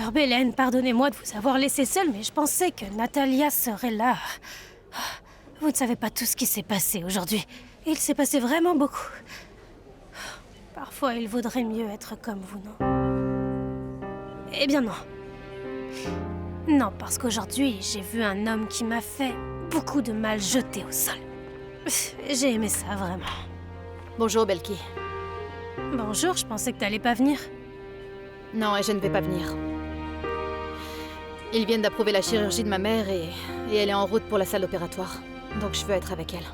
Docteur Belen, pardonnez-moi de vous avoir laissé seule, mais je pensais que Natalia serait là. Vous ne savez pas tout ce qui s'est passé aujourd'hui. Il s'est passé vraiment beaucoup. Parfois, il vaudrait mieux être comme vous, non? Eh bien non. Non, parce qu'aujourd'hui, j'ai vu un homme qui m'a fait beaucoup de mal jeté au sol. J'ai aimé ça, vraiment. Bonjour, Belki. Bonjour, je pensais que t'allais pas venir. Non, et je ne vais pas venir. Ils viennent d'approuver la chirurgie de ma mère et elle est en route pour la salle opératoire. Donc je veux être avec elle.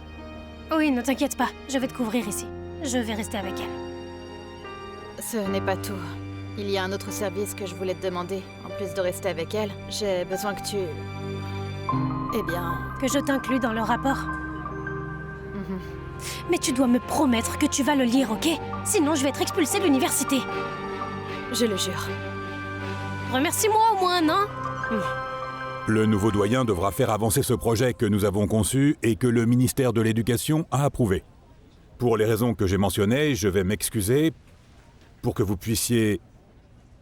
Oui, ne t'inquiète pas, je vais te couvrir ici. Je vais rester avec elle. Ce n'est pas tout. Il y a un autre service que je voulais te demander. En plus de rester avec elle, j'ai besoin que tu... Eh bien... Que je t'inclue dans le rapport. Mais tu dois me promettre que tu vas le lire, ok? Sinon, je vais être expulsée de l'université. Je le jure. Remercie-moi au moins, non? Le nouveau doyen devra faire avancer ce projet que nous avons conçu et que le ministère de l'Éducation a approuvé. Pour les raisons que j'ai mentionnées, je vais m'excuser pour que vous puissiez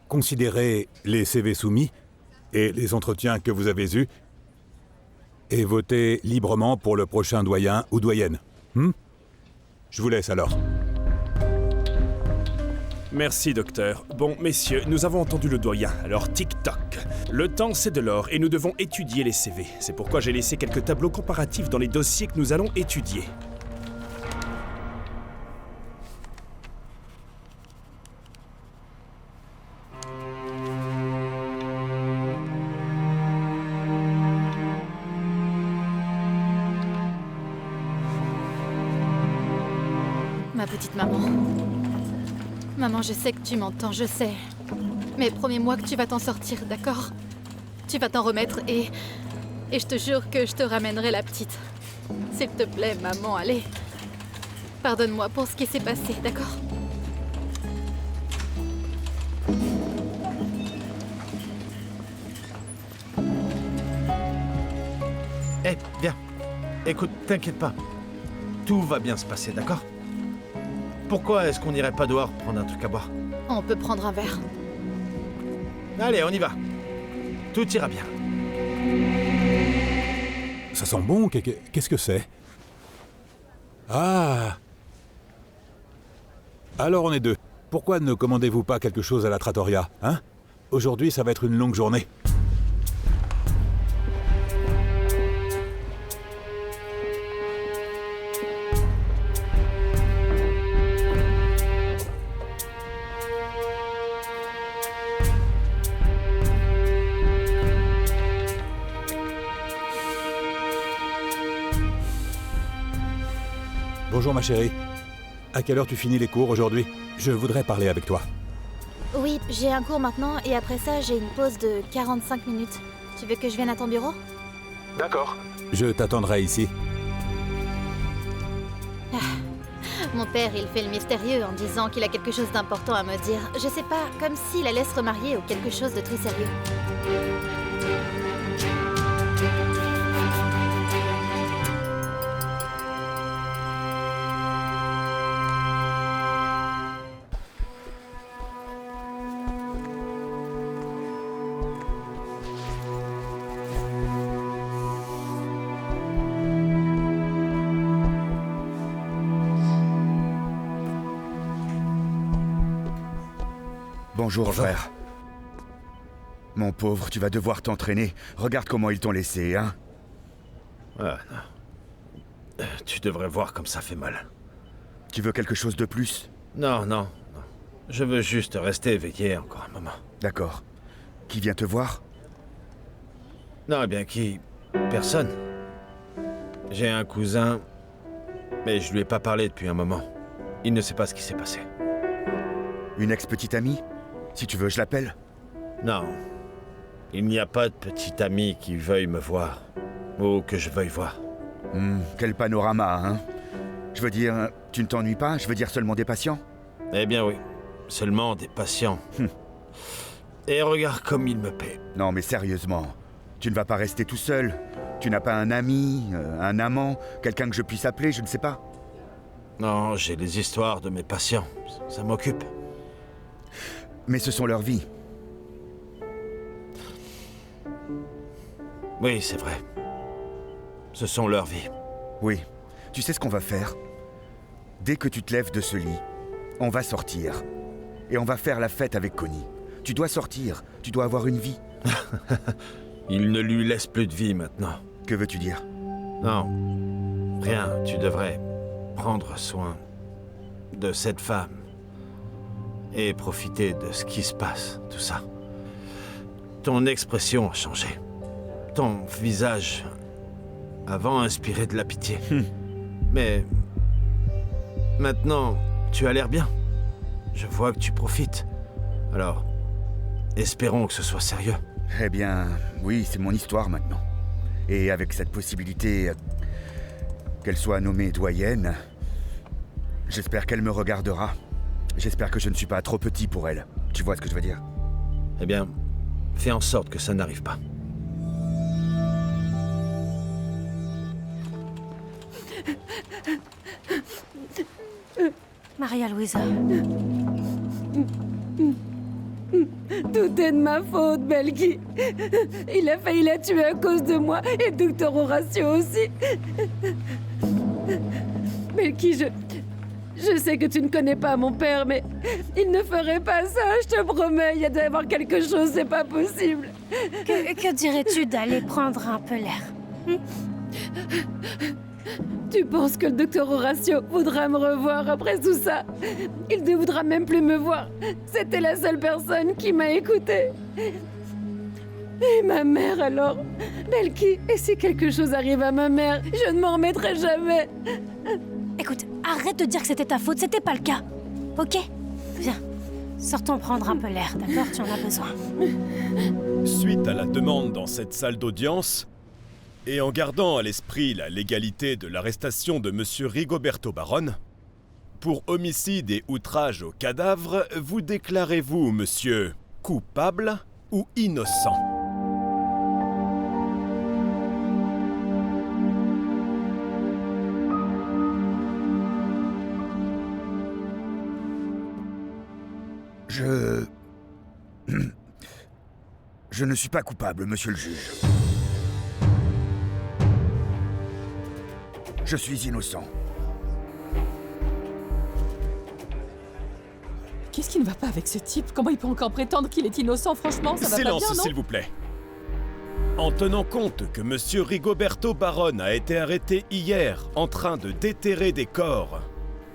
considérer les CV soumis et les entretiens que vous avez eus et voter librement pour le prochain doyen ou doyenne. Je vous laisse alors. Merci, docteur. Bon, messieurs, nous avons entendu le doyen, alors tic-toc. Le temps, c'est de l'or, et nous devons étudier les CV. C'est pourquoi j'ai laissé quelques tableaux comparatifs dans les dossiers que nous allons étudier. Ma petite maman. Maman, je sais que tu m'entends, je sais. Mais promets-moi que tu vas t'en sortir, d'accord? Tu vas t'en remettre et je te jure que je te ramènerai la petite. S'il te plaît, maman, allez. Pardonne-moi pour ce qui s'est passé, d'accord? Eh, viens. Écoute, t'inquiète pas. Tout va bien se passer, d'accord? Pourquoi est-ce qu'on n'irait pas dehors prendre un truc à boire? On peut prendre un verre. Allez, on y va. Tout ira bien. Ça sent bon, qu'est-ce que c'est? Ah! Alors on est deux. Pourquoi ne commandez-vous pas quelque chose à la trattoria, hein? Aujourd'hui, ça va être une longue journée. Bonjour ma chérie. À quelle heure tu finis les cours aujourd'hui? Je voudrais parler avec toi. Oui, j'ai un cours maintenant et après ça, j'ai une pause de 45 minutes. Tu veux que je vienne à ton bureau? D'accord. Je t'attendrai ici. Mon père, il fait le mystérieux en disant qu'il a quelque chose d'important à me dire. Je sais pas, comme s'il allait se remarier ou quelque chose de très sérieux. Bonjour, frère. Mon pauvre, tu vas devoir t'entraîner. Regarde comment ils t'ont laissé, hein? Ah, non. Tu devrais voir comme ça fait mal. Tu veux quelque chose de plus? Non, non, non. Je veux juste rester éveillé encore un moment. D'accord. Qui vient te voir? Non, eh bien qui? Personne. J'ai un cousin, mais je lui ai pas parlé depuis un moment. Il ne sait pas ce qui s'est passé. Une ex-petite amie? Si tu veux, je l'appelle. Non. Il n'y a pas de petit ami qui veuille me voir. Ou que je veuille voir. Quel panorama, hein? Je veux dire, tu ne t'ennuies pas? Je veux dire seulement des patients? Eh bien oui. Seulement des patients. Et regarde comme il me paie. Non, mais sérieusement, tu ne vas pas rester tout seul. Tu n'as pas un ami, un amant, quelqu'un que je puisse appeler, je ne sais pas. Non, j'ai les histoires de mes patients. Ça m'occupe. Mais ce sont leurs vies. Oui, c'est vrai. Ce sont leurs vies. Oui. Tu sais ce qu'on va faire? Dès que tu te lèves de ce lit, on va sortir. Et on va faire la fête avec Connie. Tu dois sortir. Tu dois avoir une vie. Il ne lui laisse plus de vie maintenant. Que veux-tu dire? Non. Rien. Tu devrais prendre soin de cette femme. Et profiter de ce qui se passe, tout ça. Ton expression a changé. Ton visage avant inspirait de la pitié. Mais maintenant, tu as l'air bien. Je vois que tu profites. Alors, espérons que ce soit sérieux. Eh bien, oui, c'est mon histoire maintenant. Et avec cette possibilité qu'elle soit nommée doyenne, j'espère qu'elle me regardera. J'espère que je ne suis pas trop petit pour elle. Tu vois ce que je veux dire? Eh bien, fais en sorte que ça n'arrive pas. Maria Luisa. Tout est de ma faute, Belki. Il a failli la tuer à cause de moi et Docteur Horatio aussi. Belki, je sais que tu ne connais pas mon père, mais il ne ferait pas ça, je te promets. Il doit y avoir quelque chose, c'est pas possible. Que dirais-tu d'aller prendre un peu l'air? Tu penses que le docteur Horatio voudra me revoir après tout ça? Il ne voudra même plus me voir. C'était la seule personne qui m'a écoutée. Et ma mère alors? Belki, et si quelque chose arrive à ma mère, je ne m'en remettrai jamais. Écoute, arrête de dire que c'était ta faute, c'était pas le cas. Ok? Viens, sortons prendre un peu l'air, d'accord? Tu en as besoin. Suite à la demande dans cette salle d'audience, et en gardant à l'esprit la légalité de l'arrestation de Monsieur Rigoberto Baron, pour homicide et outrage au cadavre, vous déclarez-vous, monsieur, coupable ou innocent? Je ne suis pas coupable, monsieur le juge. Je suis innocent. Qu'est-ce qui ne va pas avec ce type? Comment il peut encore prétendre qu'il est innocent? Franchement, ça va pas bien, Silence, non? s'il vous plaît. En tenant compte que Monsieur Rigoberto Baron a été arrêté hier en train de déterrer des corps,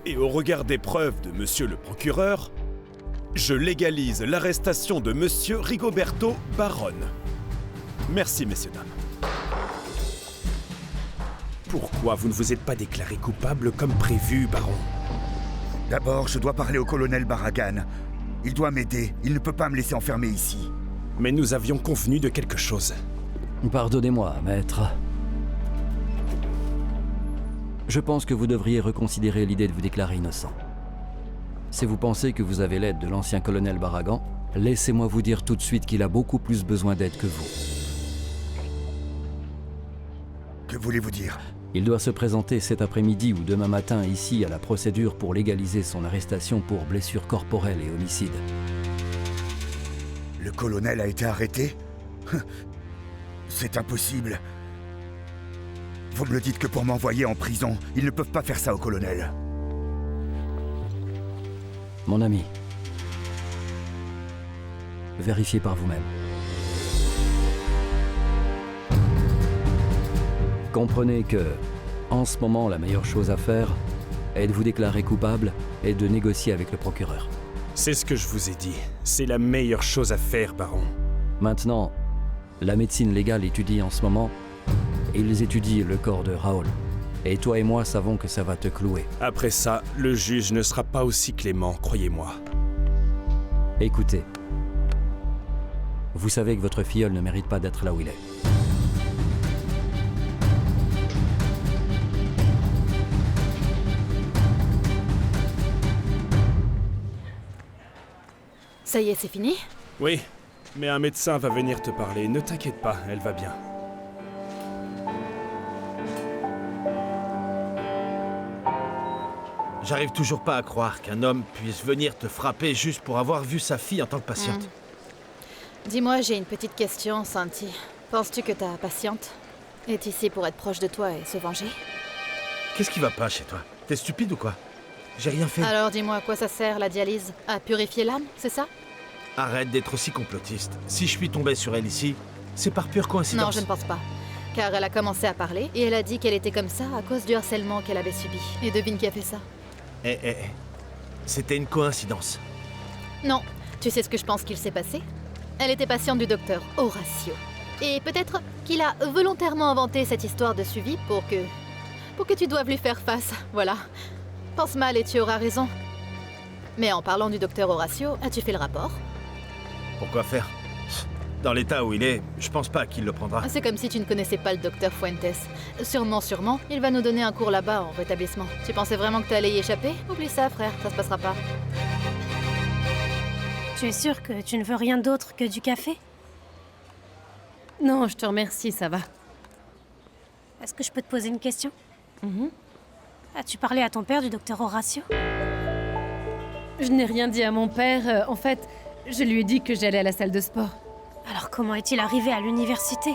et au regard des preuves de Monsieur le procureur, je légalise l'arrestation de Monsieur Rigoberto Baron. Merci, messieurs, dames. Pourquoi vous ne vous êtes pas déclaré coupable comme prévu, baron? D'abord, je dois parler au colonel Barragan. Il doit m'aider. Il ne peut pas me laisser enfermer ici. Mais nous avions convenu de quelque chose. Pardonnez-moi, maître. Je pense que vous devriez reconsidérer l'idée de vous déclarer innocent. Si vous pensez que vous avez l'aide de l'ancien colonel Barragan, laissez-moi vous dire tout de suite qu'il a beaucoup plus besoin d'aide que vous. Que voulez-vous dire? Il doit se présenter cet après-midi ou demain matin ici à la procédure pour légaliser son arrestation pour blessure corporelle et homicide. Le colonel a été arrêté? C'est impossible. Vous me le dites que pour m'envoyer en prison. Ils ne peuvent pas faire ça au colonel. Mon ami, vérifiez par vous-même. Comprenez que, en ce moment, la meilleure chose à faire est de vous déclarer coupable et de négocier avec le procureur. C'est ce que je vous ai dit. C'est la meilleure chose à faire, baron. Maintenant, la médecine légale étudie en ce moment, et ils étudient le corps de Raoul. Et toi et moi savons que ça va te clouer. Après ça, le juge ne sera pas aussi clément, croyez-moi. Écoutez, vous savez que votre filleul ne mérite pas d'être là où il est. Ça y est, c'est fini? Oui, mais un médecin va venir te parler. Ne t'inquiète pas, elle va bien. J'arrive toujours pas à croire qu'un homme puisse venir te frapper juste pour avoir vu sa fille en tant que patiente. Dis-moi, j'ai une petite question, Santi. Penses-tu que ta patiente est ici pour être proche de toi et se venger? Qu'est-ce qui va pas chez toi? T'es stupide ou quoi? J'ai rien fait. Alors dis-moi à quoi ça sert la dialyse? À purifier l'âme, c'est ça? Arrête d'être aussi complotiste. Si je suis tombé sur elle ici, c'est par pure coïncidence. Non, je ne pense pas. Car elle a commencé à parler et elle a dit qu'elle était comme ça à cause du harcèlement qu'elle avait subi. Et devine qui a fait ça? C'était une coïncidence. Non. Tu sais ce que je pense qu'il s'est passé? Elle était patiente du docteur Horatio. Et peut-être qu'il a volontairement inventé cette histoire de suivi pour que tu doives lui faire face. Voilà. Pense mal et tu auras raison. Mais en parlant du docteur Horatio, as-tu fait le rapport? Pourquoi faire? Dans l'état où il est, je pense pas qu'il le prendra. C'est comme si tu ne connaissais pas le docteur Fuentes. Sûrement, il va nous donner un cours là-bas en rétablissement. Tu pensais vraiment que t'allais y échapper? Oublie ça, frère, ça se passera pas. Tu es sûr que tu ne veux rien d'autre que du café? Non, je te remercie, ça va. Est-ce que je peux te poser une question? As-tu parlé à ton père du docteur Horatio? Je n'ai rien dit à mon père. En fait, je lui ai dit que j'allais à la salle de sport. Alors comment est-il arrivé à l'université?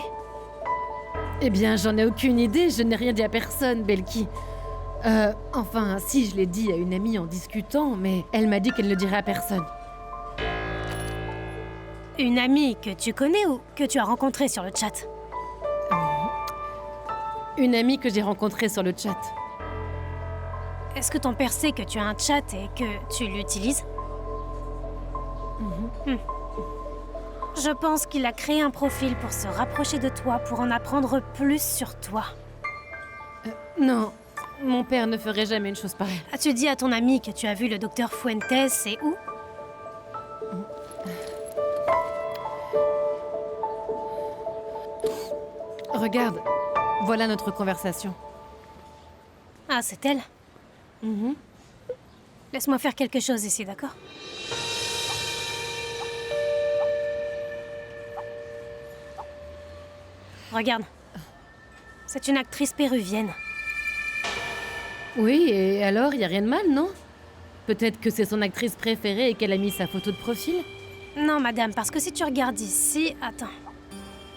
Eh bien, j'en ai aucune idée. Je n'ai rien dit à personne, Belki. Enfin, si, je l'ai dit à une amie en discutant, mais elle m'a dit qu'elle ne le dirait à personne. Une amie que tu connais ou que tu as rencontrée sur le chat? Une amie que j'ai rencontrée sur le chat. Est-ce que ton père sait que tu as un chat et que tu l'utilises? Je pense qu'il a créé un profil pour se rapprocher de toi, pour en apprendre plus sur toi. Non, mon père ne ferait jamais une chose pareille. As-tu dit à ton ami que tu as vu le docteur Fuentes et où? Regarde, voilà notre conversation. Ah, c'est elle? Laisse-moi faire quelque chose ici, d'accord? Regarde. C'est une actrice péruvienne. Oui, et alors, y a rien de mal, non? Peut-être que c'est son actrice préférée et qu'elle a mis sa photo de profil? Non, madame, parce que si tu regardes ici... Attends.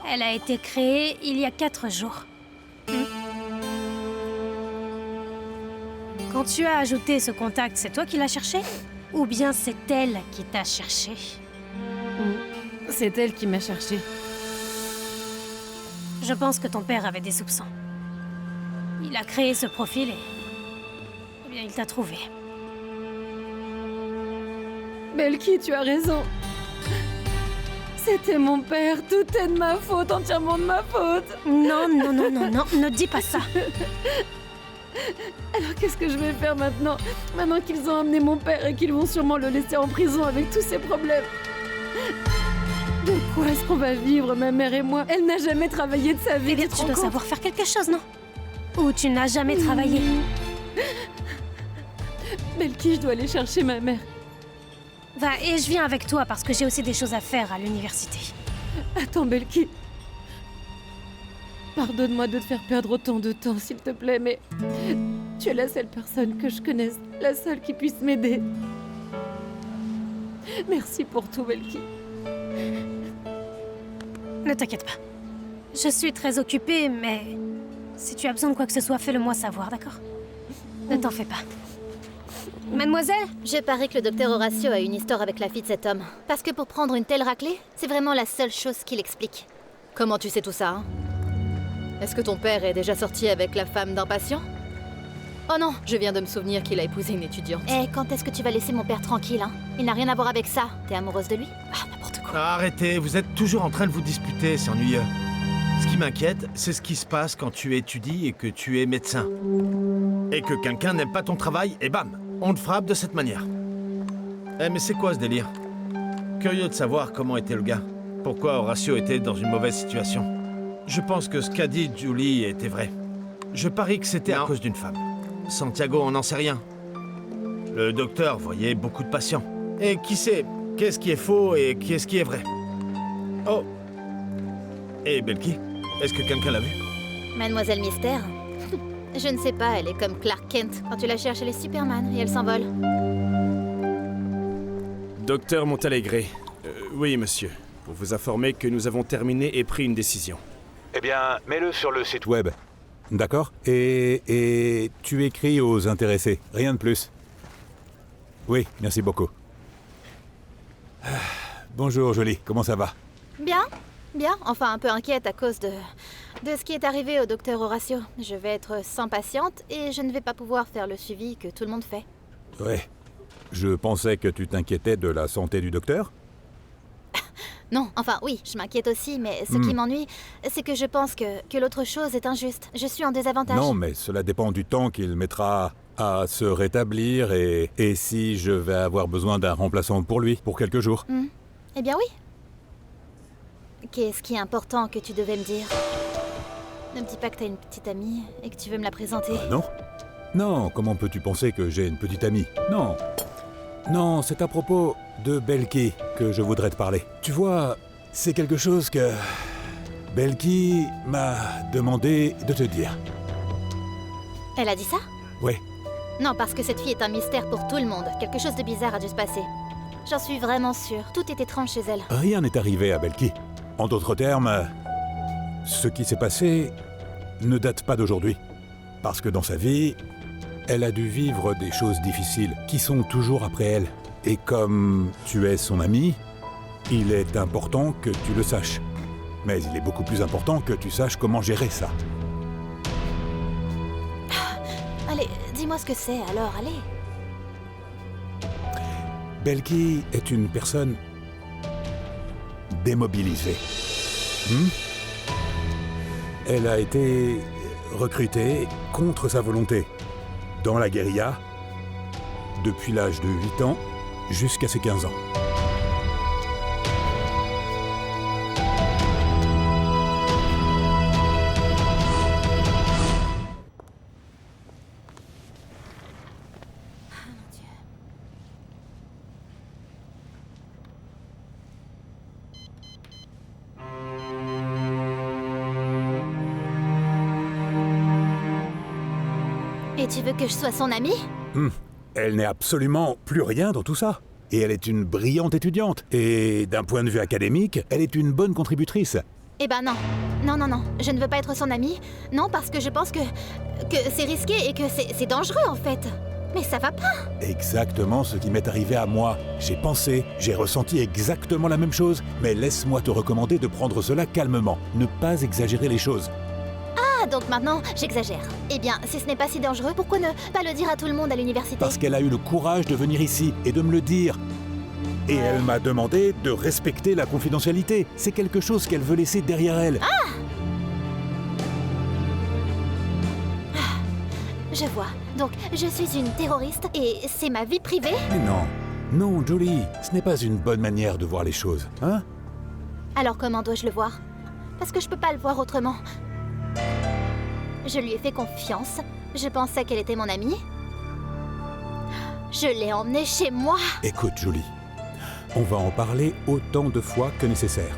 Elle a été créée il y a 4 jours. Quand tu as ajouté ce contact, c'est toi qui l'as cherché? Ou bien c'est elle qui t'a cherché? C'est elle qui m'a cherché. Je pense que ton père avait des soupçons. Il a créé ce profil et... Eh bien, il t'a trouvé. Belki, tu as raison. C'était mon père, tout est de ma faute, entièrement de ma faute. Non, non, non, non, non, ne dis pas ça. Alors qu'est-ce que je vais faire maintenant? Maintenant qu'ils ont emmené mon père et qu'ils vont sûrement le laisser en prison avec tous ses problèmes. De quoi est-ce qu'on va vivre, ma mère et moi? Elle n'a jamais travaillé de sa vie. Eh bien, tu dois savoir faire quelque chose, non? Ou tu n'as jamais travaillé? Belki, je dois aller chercher ma mère. Va, et je viens avec toi parce que j'ai aussi des choses à faire à l'université. Attends, Belki. Pardonne-moi de te faire perdre autant de temps, s'il te plaît, mais... Tu es la seule personne que je connaisse, la seule qui puisse m'aider. Merci pour tout, Belki. Ne t'inquiète pas. Je suis très occupée, mais... Si tu as besoin de quoi que ce soit, fais-le moi savoir, d'accord? Ne t'en fais pas. Mademoiselle? Je parie que le docteur Horatio a une histoire avec la fille de cet homme. Parce que pour prendre une telle raclée, c'est vraiment la seule chose qui l'explique. Comment tu sais tout ça, hein? Est-ce que ton père est déjà sorti avec la femme d'un patient? Oh non, je viens de me souvenir qu'il a épousé une étudiante. Eh, quand est-ce que tu vas laisser mon père tranquille, hein? Il n'a rien à voir avec ça. T'es amoureuse de lui? Ah, n'importe quoi. Arrêtez, vous êtes toujours en train de vous disputer, c'est ennuyeux. Ce qui m'inquiète, c'est ce qui se passe quand tu étudies et que tu es médecin. Et que quelqu'un n'aime pas ton travail, et bam, on te frappe de cette manière. Eh mais c'est quoi ce délire? Curieux de savoir comment était le gars. Pourquoi Horatio était dans une mauvaise situation. Je pense que ce qu'a dit Julie était vrai. Je parie que c'était à cause d'une femme. Santiago, on n'en sait rien. Le docteur voyait beaucoup de patients. Et qui sait, qu'est-ce qui est faux et qu'est-ce qui est vrai? Oh. Et Belki, est-ce que quelqu'un l'a vu? Mademoiselle Mystère? Je ne sais pas, elle est comme Clark Kent. Quand tu la cherches, elle est Superman et elle s'envole. Docteur Montalegre. Oui, monsieur. pour vous informer que nous avons terminé et pris une décision. Eh bien, mets-le sur le site web. D'accord ? Et tu écris aux intéressés, rien de plus. Oui, merci beaucoup. Bonjour, Jolie, comment ça va ? Bien, bien. Enfin, un peu inquiète à cause de ce qui est arrivé au docteur Horatio. Je vais être sans patiente et je ne vais pas pouvoir faire le suivi que tout le monde fait. Ouais. Je pensais que tu t'inquiétais de la santé du docteur ? Non, enfin oui, je m'inquiète aussi, mais ce qui m'ennuie, c'est que je pense que l'autre chose est injuste. Je suis en désavantage. Non, mais cela dépend du temps qu'il mettra à se rétablir et si je vais avoir besoin d'un remplaçant pour lui, pour quelques jours. Eh bien oui. Qu'est-ce qui est important que tu devais me dire? Ne me dis pas que t'as une petite amie et que tu veux me la présenter. Non. Non, comment peux-tu penser que j'ai une petite amie? Non. Non, c'est à propos de Belki que je voudrais te parler. Tu vois, c'est quelque chose que Belki m'a demandé de te dire. Elle a dit ça? Oui. Non, parce que cette fille est un mystère pour tout le monde. Quelque chose de bizarre a dû se passer. J'en suis vraiment sûre. Tout est étrange chez elle. Rien n'est arrivé à Belki. En d'autres termes, ce qui s'est passé ne date pas d'aujourd'hui. Parce que dans sa vie, elle a dû vivre des choses difficiles qui sont toujours après elle. Et comme tu es son ami, il est important que tu le saches. Mais il est beaucoup plus important que tu saches comment gérer ça. Allez, dis-moi ce que c'est alors, allez. Belki est une personne démobilisée. Elle a été recrutée contre sa volonté dans la guérilla depuis l'âge de 8 ans jusqu'à ses 15 ans. Et tu veux que je sois son amie? Elle n'est absolument plus rien dans tout ça. Et elle est une brillante étudiante. Et d'un point de vue académique, elle est une bonne contributrice. Eh ben non. Non, non, non. Je ne veux pas être son amie. Non, parce que je pense que c'est risqué et que c'est dangereux en fait. Mais ça va pas. Exactement ce qui m'est arrivé à moi. J'ai pensé, j'ai ressenti exactement la même chose. Mais laisse-moi te recommander de prendre cela calmement. Ne pas exagérer les choses. Ah, donc maintenant, j'exagère. Eh bien, si ce n'est pas si dangereux, pourquoi ne pas le dire à tout le monde à l'université? Parce qu'elle a eu le courage de venir ici et de me le dire. Et elle m'a demandé de respecter la confidentialité. C'est quelque chose qu'elle veut laisser derrière elle. Je vois. Donc, je suis une terroriste et c'est ma vie privée? Mais non. Non, Julie, ce n'est pas une bonne manière de voir les choses, hein? Alors comment dois-je le voir? Parce que je peux pas le voir autrement. Je lui ai fait confiance. Je pensais qu'elle était mon amie. Je l'ai emmenée chez moi. Écoute, Julie, on va en parler autant de fois que nécessaire.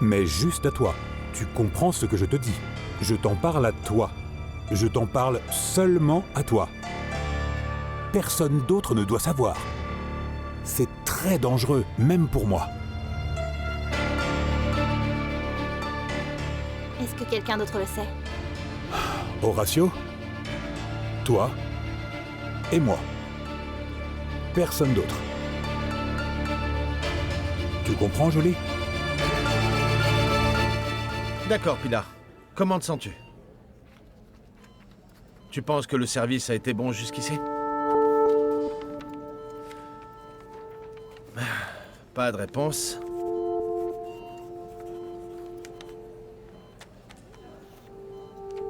Mais juste à toi. Tu comprends ce que je te dis. Je t'en parle à toi. Je t'en parle seulement à toi. Personne d'autre ne doit savoir. C'est très dangereux, même pour moi. Est-ce que quelqu'un d'autre le sait? Horatio, toi et moi. Personne d'autre. Tu comprends, Jolie? D'accord, Pilar. Comment te sens-tu? Tu penses que le service a été bon jusqu'ici? Pas de réponse.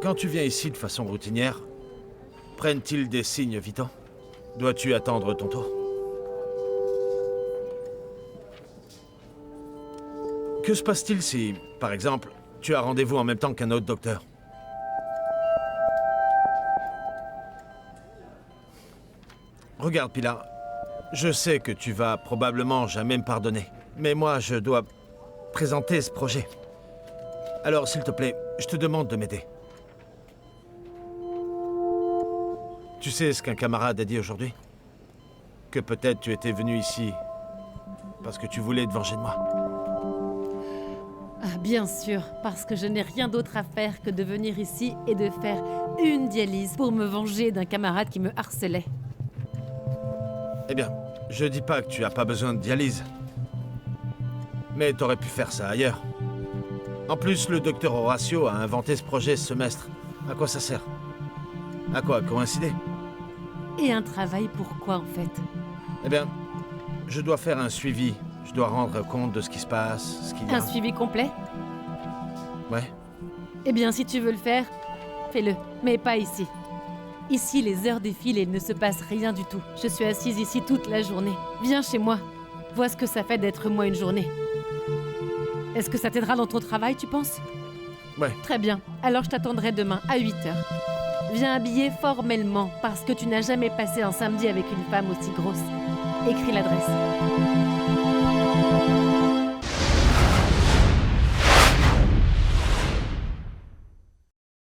Quand tu viens ici de façon routinière, prennent-ils des signes vitaux? Dois-tu attendre ton tour? Que se passe-t-il si, par exemple, tu as rendez-vous en même temps qu'un autre docteur? Regarde, Pilar, je sais que tu vas probablement jamais me pardonner, mais moi, je dois présenter ce projet. Alors, s'il te plaît, je te demande de m'aider. Tu sais ce qu'un camarade a dit aujourd'hui? Que peut-être tu étais venu ici parce que tu voulais te venger de moi. Ah, bien sûr, parce que je n'ai rien d'autre à faire que de venir ici et de faire une dialyse pour me venger d'un camarade qui me harcelait. Eh bien, je dis pas que tu as pas besoin de dialyse. Mais t'aurais pu faire ça ailleurs. En plus, le docteur Horatio a inventé ce projet ce semestre. À quoi ça sert? À quoi coïncider? Et un travail pourquoi en fait? Eh bien, je dois faire un suivi. Je dois rendre compte de ce qui se passe, ce qu'il y a. Un suivi complet? Ouais. Eh bien, si tu veux le faire, fais-le, mais pas ici. Ici, les heures défilent et il ne se passe rien du tout. Je suis assise ici toute la journée. Viens chez moi. Vois ce que ça fait d'être moi une journée. Est-ce que ça t'aidera dans ton travail, tu penses? Ouais. Très bien. Alors je t'attendrai demain à 8h. Viens habillé formellement, parce que tu n'as jamais passé un samedi avec une femme aussi grosse. Écris l'adresse.